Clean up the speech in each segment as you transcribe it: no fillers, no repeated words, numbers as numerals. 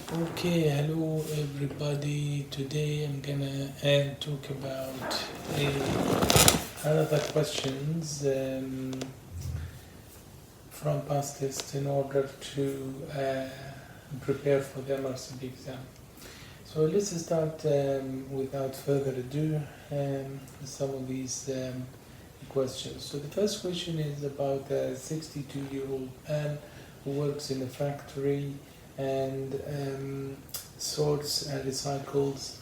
Okay, hello everybody. Today I'm gonna talk about another questions from PasTest in order to prepare for the MRCP exam. So let's start without further ado with some of these questions. So the first question is about a 62-year-old man who works in a factory and sorts and recycles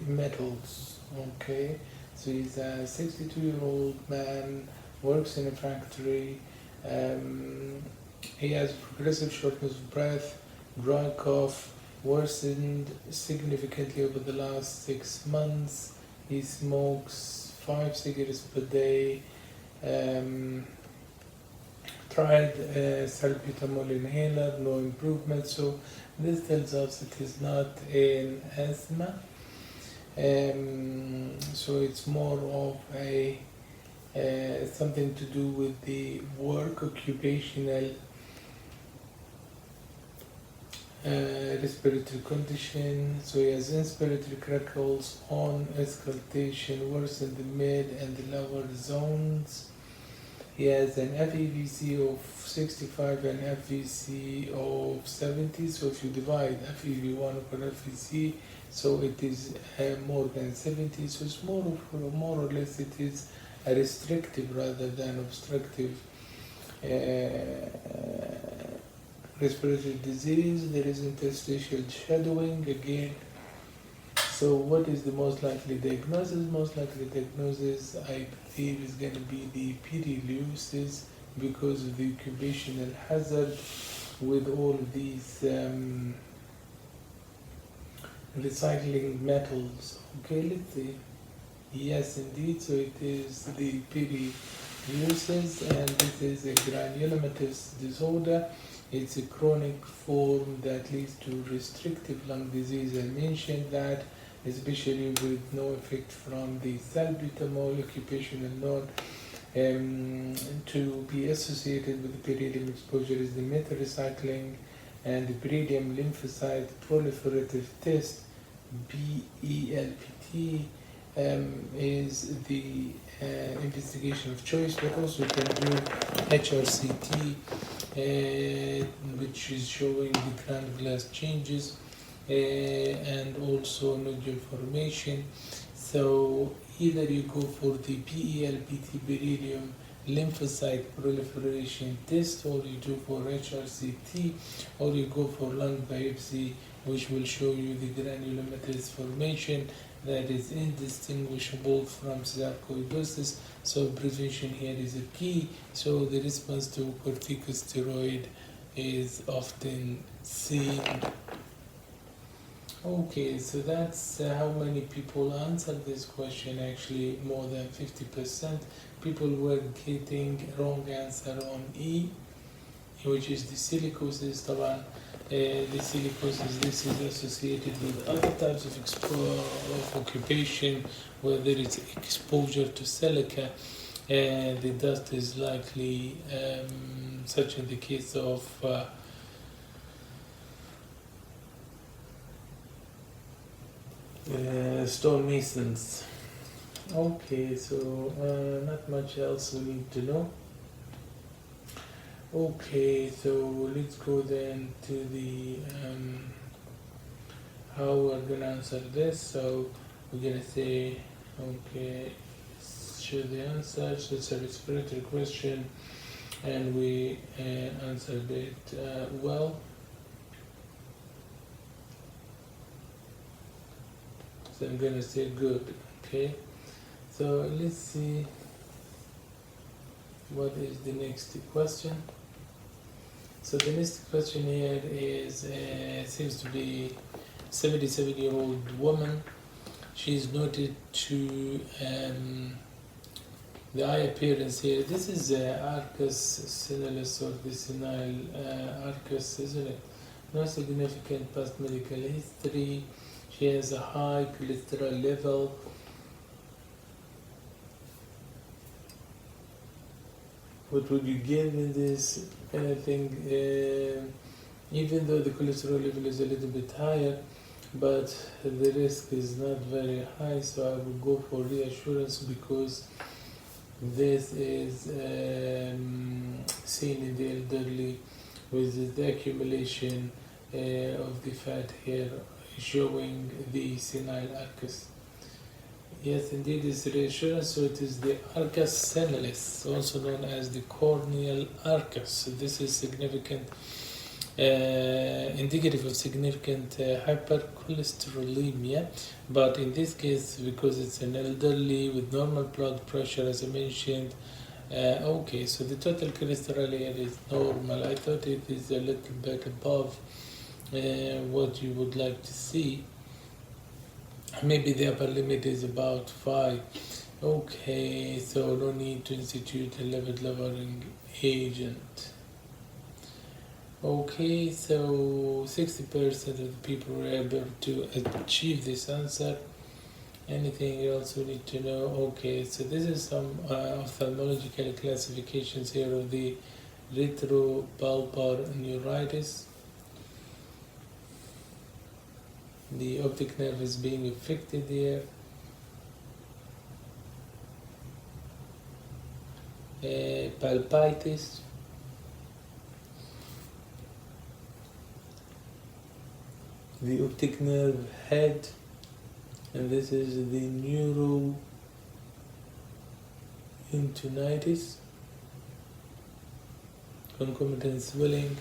metals. Okay, so he's a 62-year-old man, works in a factory. He has progressive shortness of breath, dry cough, worsened significantly over the last 6 months. He smokes 5 cigarettes per day. Tried salbutamol inhaler, no improvement. So this tells us it is not an asthma. So it's more of a something to do with the work occupational respiratory condition. So he has inspiratory crackles on auscultation, worse in the mid and the lower zones. He has an FEVC of 65 and FVC of 70. So if you divide FEV1 over FVC, so it is more than 70. So it's more or less it is a restrictive rather than obstructive respiratory disease. There is interstitial shadowing again. So what is the most likely diagnosis? Most likely diagnosis, I believe, is going to be the perilucis because of the occupational hazard with all of these recycling metals. Okay, let's see. Yes, indeed. So it is the perilucis, and this is a granulomatous disorder. It's a chronic form that leads to restrictive lung disease. I mentioned that, especially with no effect from the salbutamol occupational node. To be associated with the peridium exposure is the metal recycling and the peridium lymphocyte proliferative test, BELPT, is the investigation of choice, but also you can do HRCT, which is showing the ground glass changes and also nodule formation. So either you go for the BELPT beryllium lymphocyte proliferation test, or you do for HRCT, or you go for lung biopsy, which will show you the granulomatous formation that is indistinguishable from sarcoidosis. So prevention here is a key. So the response to corticosteroid is often seen. Okay, so that's how many people answered this question. Actually, more than 50% people were getting wrong answer on E, which is the silicosis. The silicosis, this is associated with other types of occupation, whether it's exposure to silica. The dust is likely, such in the case of stonemasons. Okay, so not much else we need to know. Okay, so let's go then to the how we're gonna answer this. So we're gonna say, okay, show the answer. So it's a respiratory question, and we answered it well. So I'm gonna say good. Okay, so let's see what is the next question. So the next question here is seems to be 77-year-old woman. She's noted to the eye appearance here. This is Arcus senilis or the senile Arcus, isn't it? No significant past medical history. She has a high cholesterol level. What would you give in this? Anything even though the cholesterol level is a little bit higher, but the risk is not very high, so I will go for reassurance because this is seen in the elderly with the accumulation of the fat here showing the senile arcus. Yes, indeed, it's reassurance. So it is the arcus senilis, also known as the corneal arcus. So this is significant, indicative of significant hypercholesterolemia. But in this case, because it's an elderly with normal blood pressure, as I mentioned, okay, so the total cholesterol here is normal. I thought it is a little bit above what you would like to see. Maybe the upper limit is about 5. Okay, so no need to institute a lipid lowering agent. Okay, so 60% of the people were able to achieve this answer. Anything else we need to know? Okay, so this is some ophthalmological classifications here of the retrobulbar neuritis. The optic nerve is being affected here. Palpitis. The optic nerve head, and this is the neurointonitis, concomitant swelling,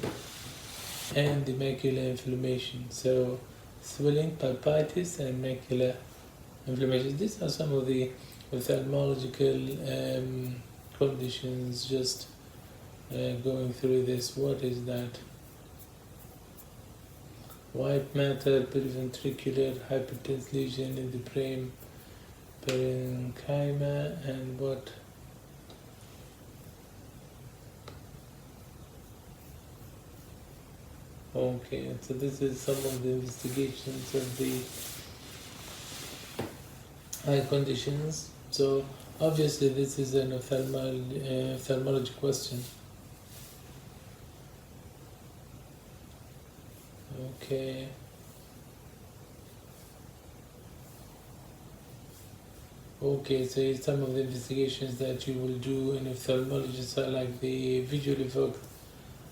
and the macular inflammation. So swelling, palpitis, and macular inflammation. These are some of the ophthalmological conditions. Just going through this. What is that? White matter, periventricular hypertense lesion in the brain, parenchyma, and what? Okay, so this is some of the investigations of the eye conditions. So obviously this is an ophthalmology question. Okay. Okay, so it's some of the investigations that you will do in ophthalmology, so like the visual evoked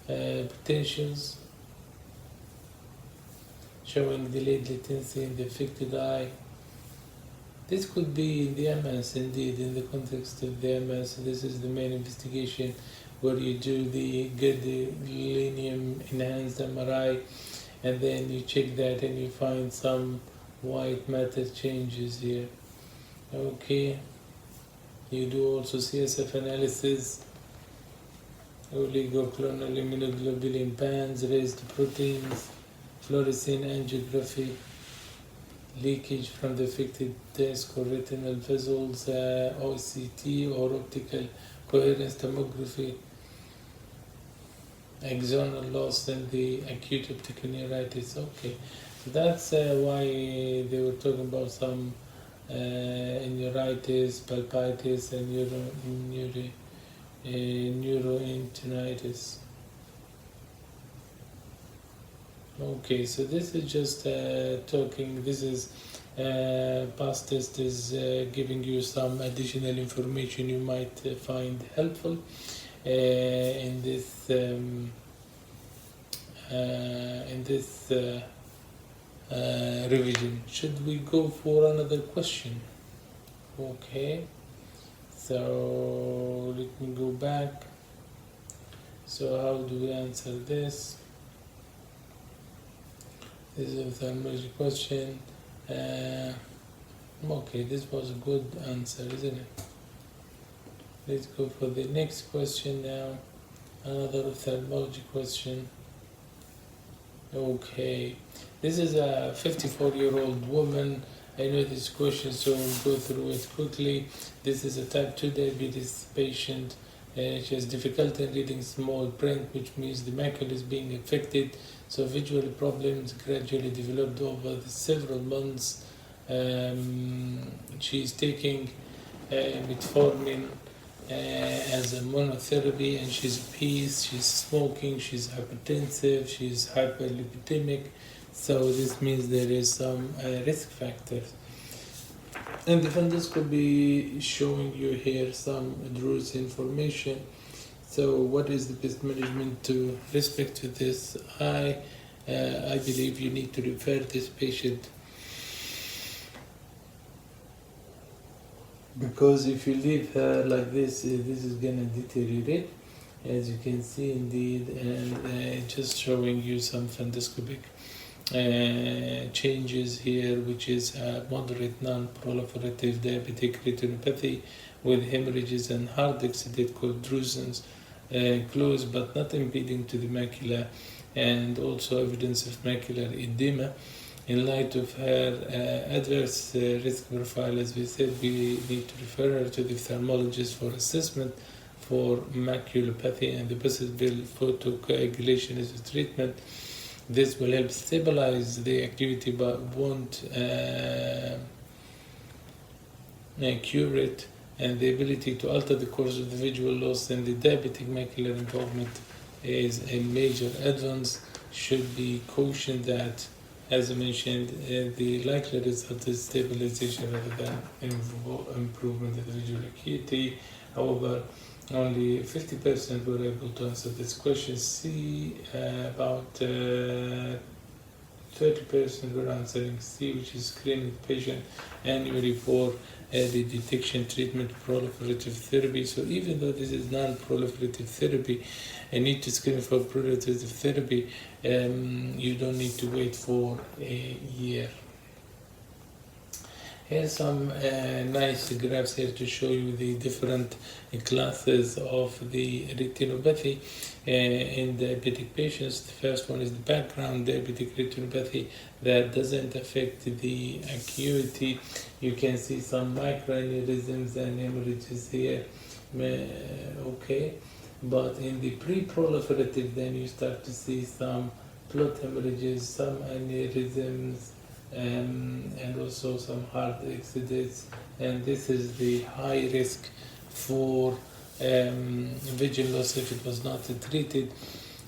potentials, showing delayed latency in the affected eye. This could be in the MS, indeed, in the context of the MS. This is the main investigation where you do the gadolinium enhanced MRI, and then you check that and you find some white matter changes here. Okay, you do also CSF analysis, oligoclonal immunoglobulin bands, raised proteins, fluorescein angiography, leakage from the affected disc or retinal vessels, OCT or optical coherence tomography, axonal loss, and the acute optic neuritis. Okay, so that's why they were talking about some neuritis, palpitis, and neurointonitis. Okay, so this is just talking. This is PasTest is giving you some additional information you might find helpful in this revision. Should we go for another question? Okay, so let me go back. So how do we answer this? This is a ophthalmology question. Okay, this was a good answer, isn't it? Let's go for the next question now. Another ophthalmology question. Okay, this is a 54-year-old woman. I know this question, so we'll go through it quickly. This is a type 2 diabetes patient. She has difficulty in reading small print, which means the macula is being affected. So visual problems gradually developed over the several months. She is taking metformin as a monotherapy, and she's obese, she's smoking, she's hypertensive, she's hyperlipidemic. So this means there is some risk factors. And the funduscopy is showing you here some drugs information. So what is the best management to respect to this? I believe you need to refer this patient, because if you leave her like this is gonna deteriorate, as you can see indeed, and just showing you some funduscopic changes here, which is moderate non-proliferative diabetic retinopathy with hemorrhages and hard exudate called drusens, close but not impeding to the macula, and also evidence of macular edema. In light of her adverse risk profile, as we said, we need to refer her to the ophthalmologist for assessment for maculopathy, and the possible photocoagulation as a treatment. This will help stabilize the activity but won't cure it, and the ability to alter the course of the visual loss and the diabetic macular involvement is a major advance. Should be cautioned that, as I mentioned, the likely result is stabilization rather than improvement in the visual acuity. However, only 50% were able to answer this question. C, about 30% were answering C, which is screening the patient annually for the detection treatment proliferative therapy. So even though this is non-proliferative therapy, I need to screen for proliferative therapy. You don't need to wait for a year. Here's some nice graphs here to show you the different classes of the retinopathy in diabetic patients. The first one is the background diabetic retinopathy that doesn't affect the acuity. You can see some microaneurysms and hemorrhages here. Okay, but in the pre-proliferative, then you start to see some plot hemorrhages, some aneurysms, and also some hard exudates, and this is the high risk for vision loss if it was not treated.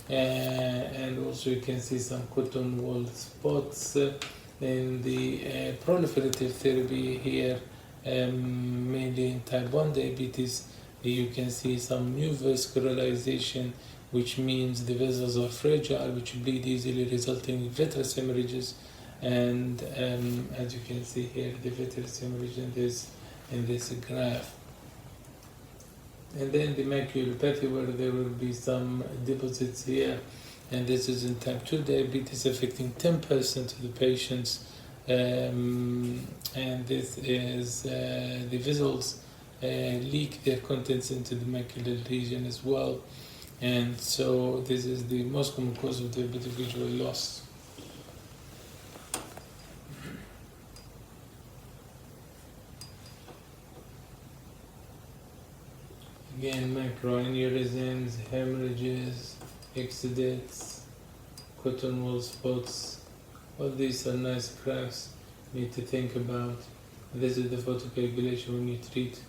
And also you can see some cotton wool spots in the proliferative therapy here, mainly in type 1 diabetes. You can see some new vascularization, which means the vessels are fragile, which bleed easily, resulting in vitreous hemorrhages. And as you can see here, the vitreous hemorrhage in this graph. And then the maculopathy, where there will be some deposits here, and this is in type 2 diabetes, affecting 10% of the patients. And this is the vessels leak their contents into the macular region as well. And so this is the most common cause of diabetic visual loss. Again, microaneurysms, hemorrhages, exudates, cotton wool spots. All these are nice graphs you need to think about. This is the photocoagulation when you treat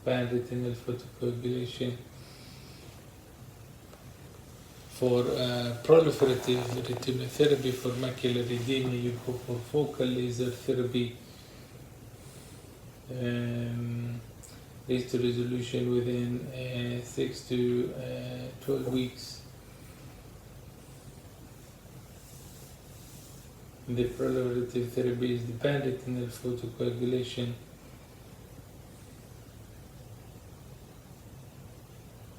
pan-retinal photocoagulation. For proliferative retinotherapy for macular edema, you go for focal laser therapy. Leads to resolution within 6 to 12 weeks. The proliferative therapy is the pan-retinal photocoagulation.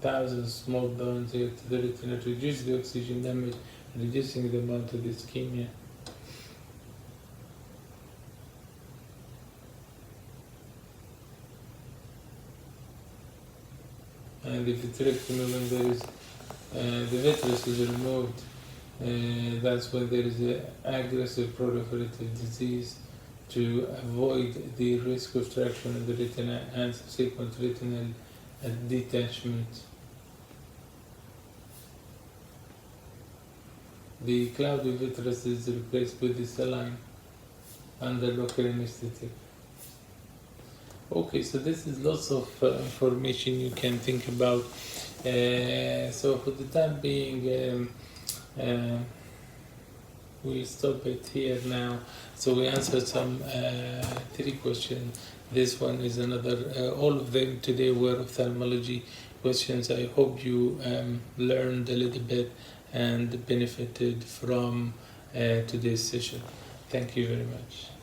Thousands small bones here to the retina to reduce the oxygen damage, reducing the amount of ischemia. And the vitrectomy, when there is the vitreous is removed, that's when there is an aggressive proliferative disease, to avoid the risk of traction of the retina and subsequent retinal detachment. The cloudy vitreous is replaced with the saline under local anesthetic. Okay, so this is lots of information you can think about. So for the time being, we'll stop it here now. So we answered some 3 questions. This one is another. All of them today were ophthalmology questions. I hope you learned a little bit and benefited from today's session. Thank you very much.